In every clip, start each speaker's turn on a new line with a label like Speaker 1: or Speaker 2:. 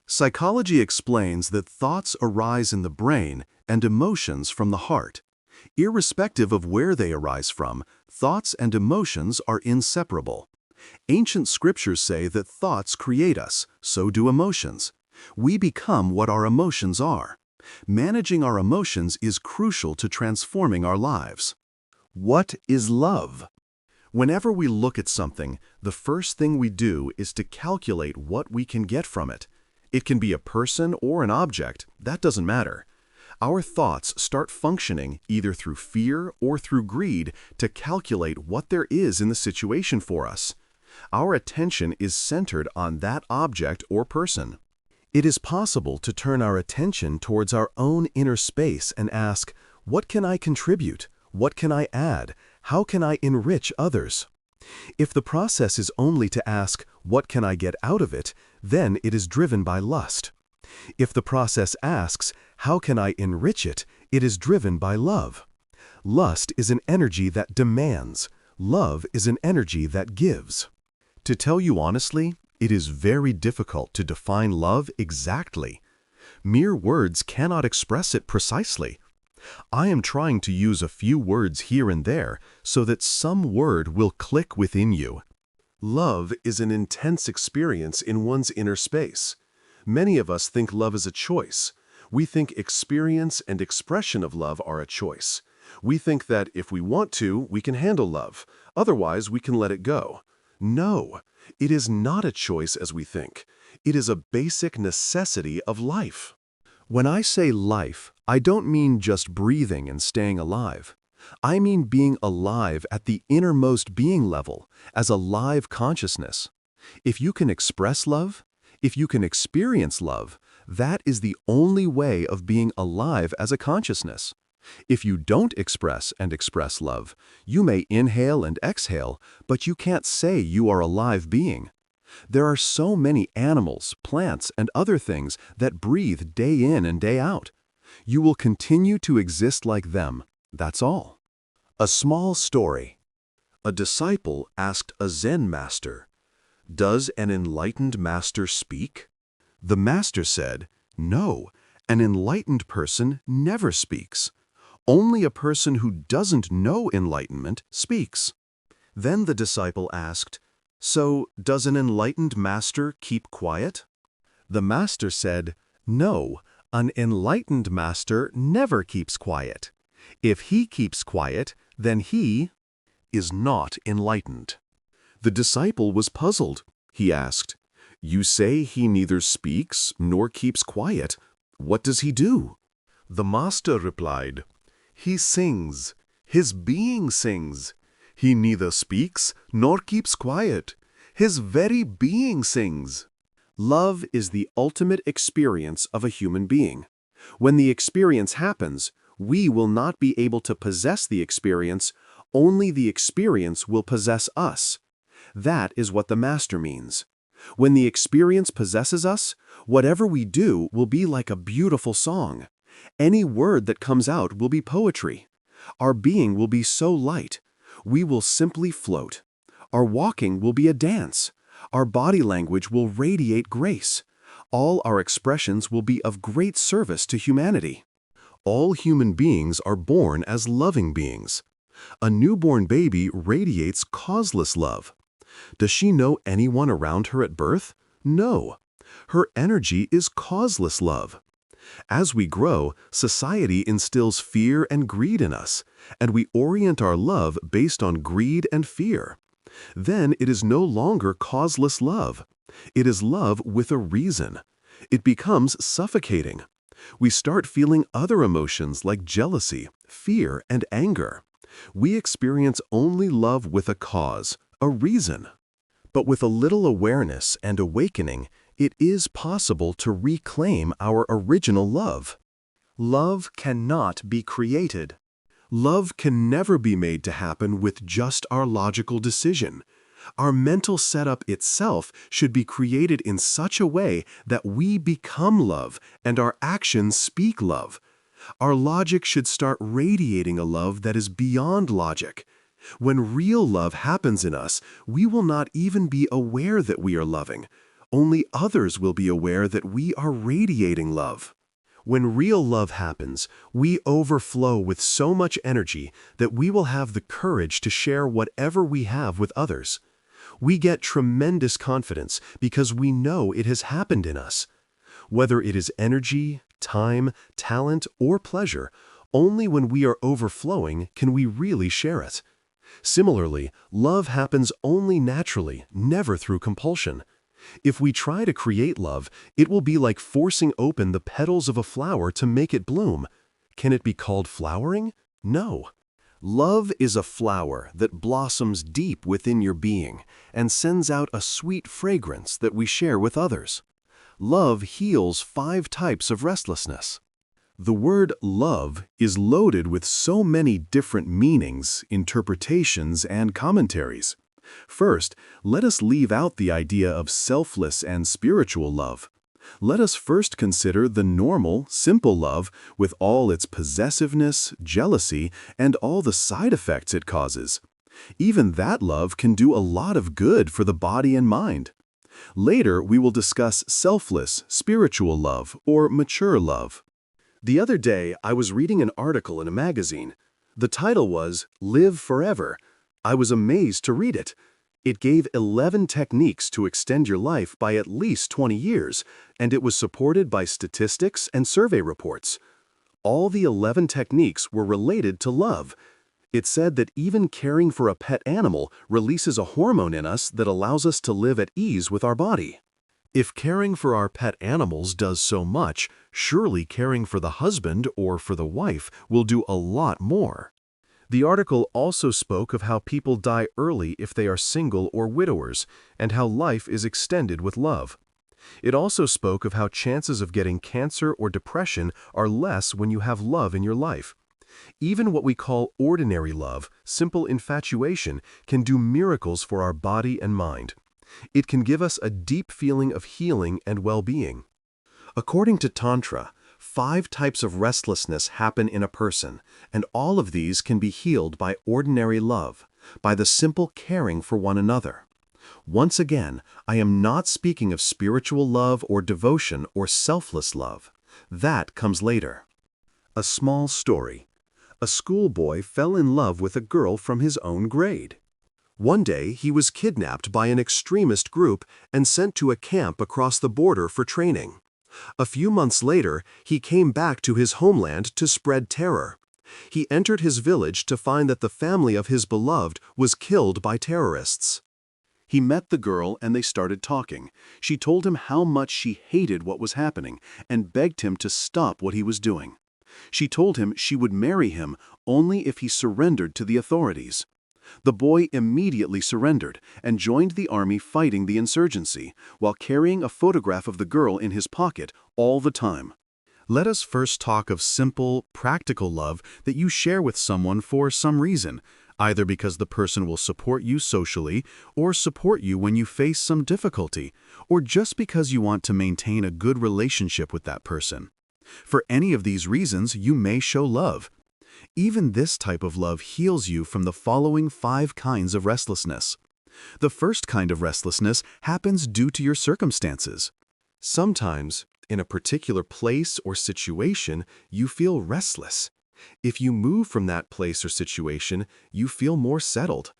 Speaker 1: Psychology explains that thoughts arise in the brain and emotions from the heart. Irrespective of where they arise from, thoughts and emotions are inseparable. Ancient scriptures say that thoughts create us, so do emotions. We become what our emotions are. Managing our emotions is crucial to transforming our lives. What is love? Whenever we look at something, the first thing we do is to calculate what we can get from it. It can be a person or an object, that doesn't matter. Our thoughts start functioning either through fear or through greed to calculate what there is in the situation for us. Our attention is centered on that object or person. It is possible to turn our attention towards our own inner space and ask, what can I contribute? What can I add? How can I enrich others? If the process is only to ask, what can I get out of it, then it is driven by lust. If the process asks, how can I enrich it, it is driven by love. Lust is an energy that demands. Love is an energy that gives. To tell you honestly, it is very difficult to define love exactly. Mere words cannot express it precisely. I am trying to use a few words here and there so that some word will click within you. Love is an intense experience in one's inner space. Many of us think love is a choice. We think experience and expression of love are a choice. We think that if we want to, we can handle love. Otherwise, we can let it go. No, it is not a choice as we think. It is a basic necessity of life. When I say life, I don't mean just breathing and staying alive. I mean being alive at the innermost being level, as a live consciousness. If you can express love, if you can experience love, that is the only way of being alive as a consciousness. If you don't express love, you may inhale and exhale, but you can't say you are a live being. There are so many animals, plants, and other things that breathe day in and day out. You will continue to exist like them, that's all. A small story. A disciple asked a Zen master, "Does an enlightened master speak?" The master said, "No, an enlightened person never speaks. Only a person who doesn't know enlightenment speaks." Then the disciple asked, "So, does an enlightened master keep quiet?" The master said, "No, an enlightened master never keeps quiet. If he keeps quiet, then he is not enlightened." The disciple was puzzled. He asked, "You say he neither speaks nor keeps quiet. What does he do?" The master replied, "He sings. His being sings. He neither speaks nor keeps quiet. His very being sings." Love is the ultimate experience of a human being. When the experience happens, we will not be able to possess the experience, only the experience will possess us. That is what the master means. When the experience possesses us, whatever we do will be like a beautiful song. Any word that comes out will be poetry. Our being will be so light. We will simply float. Our walking will be a dance. Our body language will radiate grace. All our expressions will be of great service to humanity. All human beings are born as loving beings. A newborn baby radiates causeless love. Does she know anyone around her at birth? No. Her energy is causeless love. As we grow, society instills fear and greed in us, and we orient our love based on greed and fear. Then it is no longer causeless love. It is love with a reason. It becomes suffocating. We start feeling other emotions like jealousy, fear, and anger. We experience only love with a cause, a reason. But with a little awareness and awakening, it is possible to reclaim our original love. Love cannot be created. Love can never be made to happen with just our logical decision. Our mental setup itself should be created in such a way that we become love and our actions speak love. Our logic should start radiating a love that is beyond logic. When real love happens in us, we will not even be aware that we are loving. Only others will be aware that we are radiating love. When real love happens, we overflow with so much energy that we will have the courage to share whatever we have with others. We get tremendous confidence because we know it has happened in us. Whether it is energy, time, talent, or pleasure, only when we are overflowing can we really share it. Similarly, love happens only naturally, never through compulsion. If we try to create love, it will be like forcing open the petals of a flower to make it bloom. Can it be called flowering? No. Love is a flower that blossoms deep within your being and sends out a sweet fragrance that we share with others. Love heals 5 types of restlessness. The word love is loaded with so many different meanings, interpretations, and commentaries. First, let us leave out the idea of selfless and spiritual love. Let us first consider the normal, simple love with all its possessiveness, jealousy, and all the side effects it causes. Even that love can do a lot of good for the body and mind. Later, we will discuss selfless, spiritual love, or mature love. The other day, I was reading an article in a magazine. The title was "Live Forever." I was amazed to read it. It gave 11 techniques to extend your life by at least 20 years, and it was supported by statistics and survey reports. All the 11 techniques were related to love. It said that even caring for a pet animal releases a hormone in us that allows us to live at ease with our body. If caring for our pet animals does so much, surely caring for the husband or for the wife will do a lot more. The article also spoke of how people die early if they are single or widowers, and how life is extended with love. It also spoke of how chances of getting cancer or depression are less when you have love in your life. Even what we call ordinary love, simple infatuation, can do miracles for our body and mind. It can give us a deep feeling of healing and well-being. According to Tantra, 5 types of restlessness happen in a person, and all of these can be healed by ordinary love, by the simple caring for one another. Once again, I am not speaking of spiritual love or devotion or selfless love. That comes later. A small story. A schoolboy fell in love with a girl from his own grade. One day, he was kidnapped by an extremist group and sent to a camp across the border for training. A few months later, he came back to his homeland to spread terror. He entered his village to find that the family of his beloved was killed by terrorists. He met the girl and they started talking. She told him how much she hated what was happening and begged him to stop what he was doing. She told him she would marry him only if he surrendered to the authorities. The boy immediately surrendered and joined the army fighting the insurgency, while carrying a photograph of the girl in his pocket all the time. Let us first talk of simple, practical love that you share with someone for some reason, either because the person will support you socially, or support you when you face some difficulty, or just because you want to maintain a good relationship with that person. For any of these reasons, you may show love. Even this type of love heals you from the following 5 kinds of restlessness. The first kind of restlessness happens due to your circumstances. Sometimes, in a particular place or situation, you feel restless. If you move from that place or situation, you feel more settled.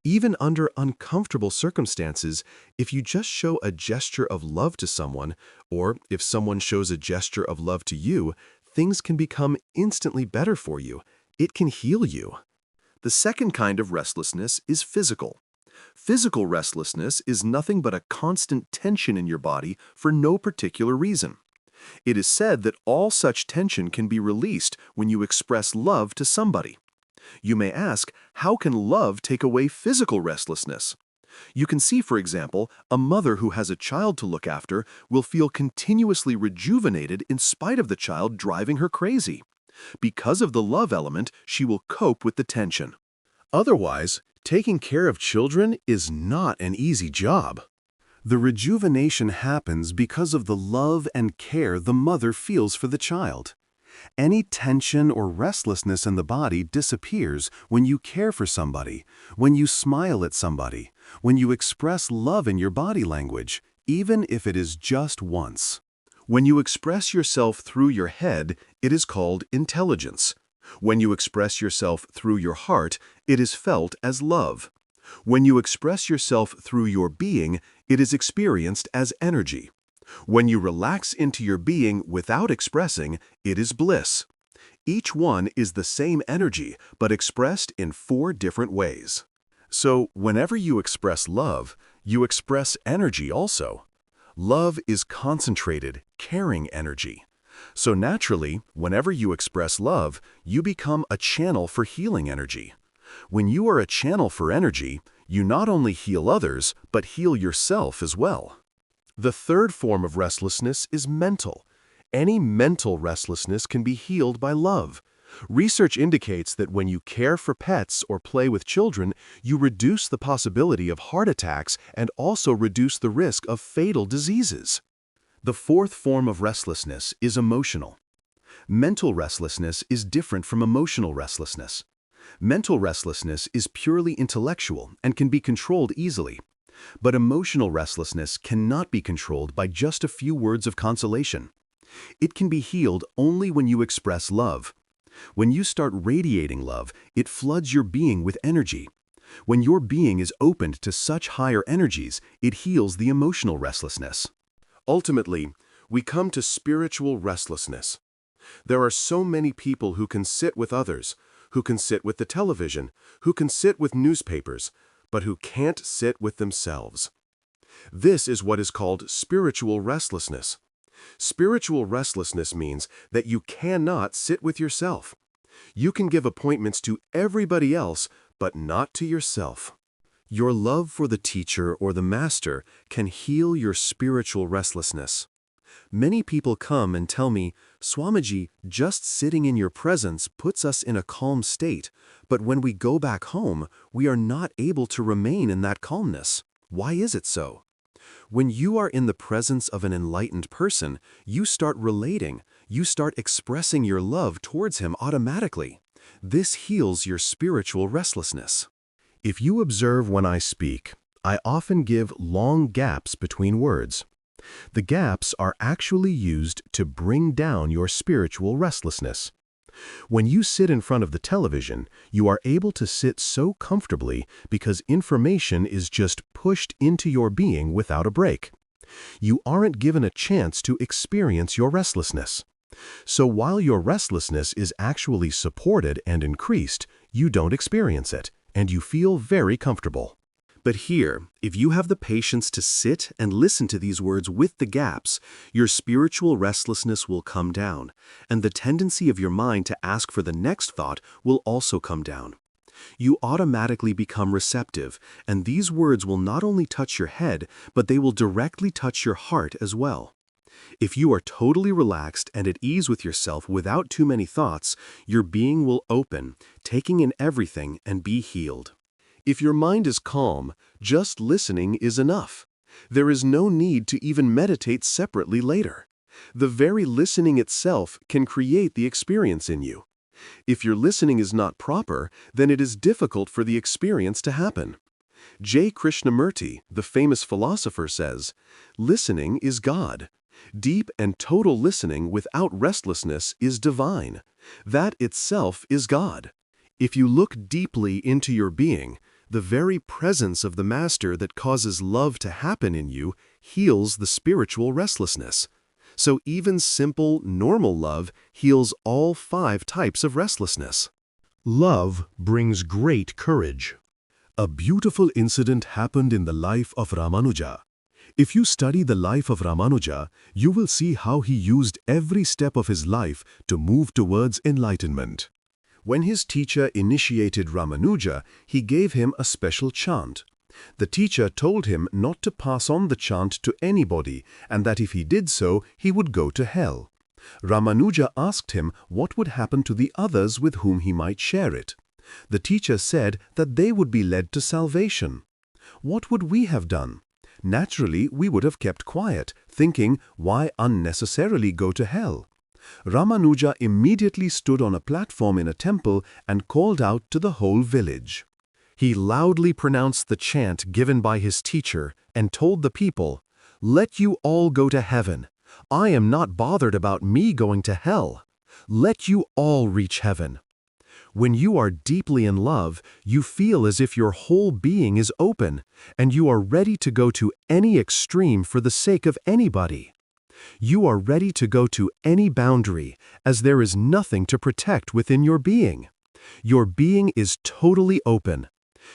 Speaker 1: Even under uncomfortable circumstances, if you just show a gesture of love to someone, or if someone shows a gesture of love to you, things can become instantly better for you. It can heal you. The second kind of restlessness is physical. Physical restlessness is nothing but a constant tension in your body for no particular reason. It is said that all such tension can be released when you express love to somebody. You may ask, how can love take away physical restlessness? You can see, for example, a mother who has a child to look after will feel continuously rejuvenated in spite of the child driving her crazy. Because of the love element, she will cope with the tension. Otherwise, taking care of children is not an easy job. The rejuvenation happens because of the love and care the mother feels for the child. Any tension or restlessness in the body disappears when you care for somebody, when you smile at somebody, when you express love in your body language, even if it is just once. When you express yourself through your head, it is called intelligence. When you express yourself through your heart, it is felt as love. When you express yourself through your being, it is experienced as energy. When you relax into your being without expressing, it is bliss. Each one is the same energy, but expressed in 4 different ways. So, whenever you express love, you express energy also. Love is concentrated, caring energy. So naturally, whenever you express love, you become a channel for healing energy. When you are a channel for energy, you not only heal others, but heal yourself as well. The third form of restlessness is mental. Any mental restlessness can be healed by love. Research indicates that when you care for pets or play with children, you reduce the possibility of heart attacks and also reduce the risk of fatal diseases. The fourth form of restlessness is emotional. Mental restlessness is different from emotional restlessness. Mental restlessness is purely intellectual and can be controlled easily. But emotional restlessness cannot be controlled by just a few words of consolation. It can be healed only when you express love. When you start radiating love, it floods your being with energy. When your being is opened to such higher energies, it heals the emotional restlessness. Ultimately, we come to spiritual restlessness. There are so many people who can sit with others, who can sit with the television, who can sit with newspapers, but who can't sit with themselves. This is what is called spiritual restlessness. Spiritual restlessness means that you cannot sit with yourself. You can give appointments to everybody else, but not to yourself. Your love for the teacher or the master can heal your spiritual restlessness. Many people come and tell me, Swamiji, just sitting in your presence puts us in a calm state, but when we go back home, we are not able to remain in that calmness. Why is it so? When you are in the presence of an enlightened person, you start relating, you start expressing your love towards him automatically. This heals your spiritual restlessness. If you observe when I speak, I often give long gaps between words. The gaps are actually used to bring down your spiritual restlessness. When you sit in front of the television, you are able to sit so comfortably because information is just pushed into your being without a break. You aren't given a chance to experience your restlessness. So while your restlessness is actually supported and increased, you don't experience it, and you feel very comfortable. But here, if you have the patience to sit and listen to these words with the gaps, your spiritual restlessness will come down, and the tendency of your mind to ask for the next thought will also come down. You automatically become receptive, and these words will not only touch your head, but they will directly touch your heart as well. If you are totally relaxed and at ease with yourself without too many thoughts, your being will open, taking in everything and be healed. If your mind is calm, just listening is enough. There is no need to even meditate separately later. The very listening itself can create the experience in you. If your listening is not proper, then it is difficult for the experience to happen. J. Krishnamurti, the famous philosopher, says, "Listening is God. Deep and total listening without restlessness is divine. That itself is God." If you look deeply into your being, the very presence of the Master that causes love to happen in you heals the spiritual restlessness. So even simple, normal love heals all 5 types of restlessness. Love brings great courage. A beautiful incident happened in the life of Ramanuja. If you study the life of Ramanuja, you will see how he used every step of his life to move towards enlightenment. When his teacher initiated Ramanuja, he gave him a special chant. The teacher told him not to pass on the chant to anybody and that if he did so, he would go to hell. Ramanuja asked him what would happen to the others with whom he might share it. The teacher said that they would be led to salvation. What would we have done? Naturally, we would have kept quiet, thinking, why unnecessarily go to hell? Ramanuja immediately stood on a platform in a temple and called out to the whole village. He loudly pronounced the chant given by his teacher and told the people, "Let you all go to heaven. I am not bothered about me going to hell. Let you all reach heaven." When you are deeply in love, you feel as if your whole being is open, and you are ready to go to any extreme for the sake of anybody. You are ready to go to any boundary, as there is nothing to protect within your being. Your being is totally open.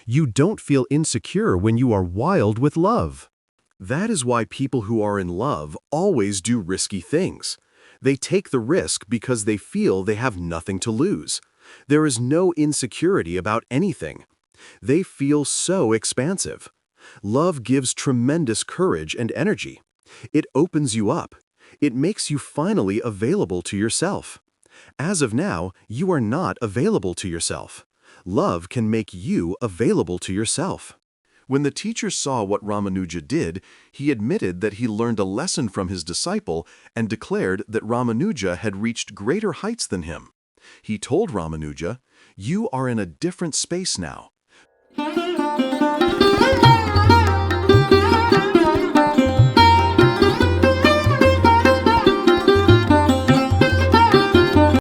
Speaker 1: You don't feel insecure when you are wild with love. That is why people who are in love always do risky things. They take the risk because they feel they have nothing to lose. There is no insecurity about anything. They feel so expansive. Love gives tremendous courage and energy. It opens you up. It makes you finally available to yourself. As of now, you are not available to yourself. Love can make you available to yourself. When the teacher saw what Ramanuja did, he admitted that he learned a lesson from his disciple and declared that Ramanuja had reached greater heights than him. He told Ramanuja, "You are in a different space now.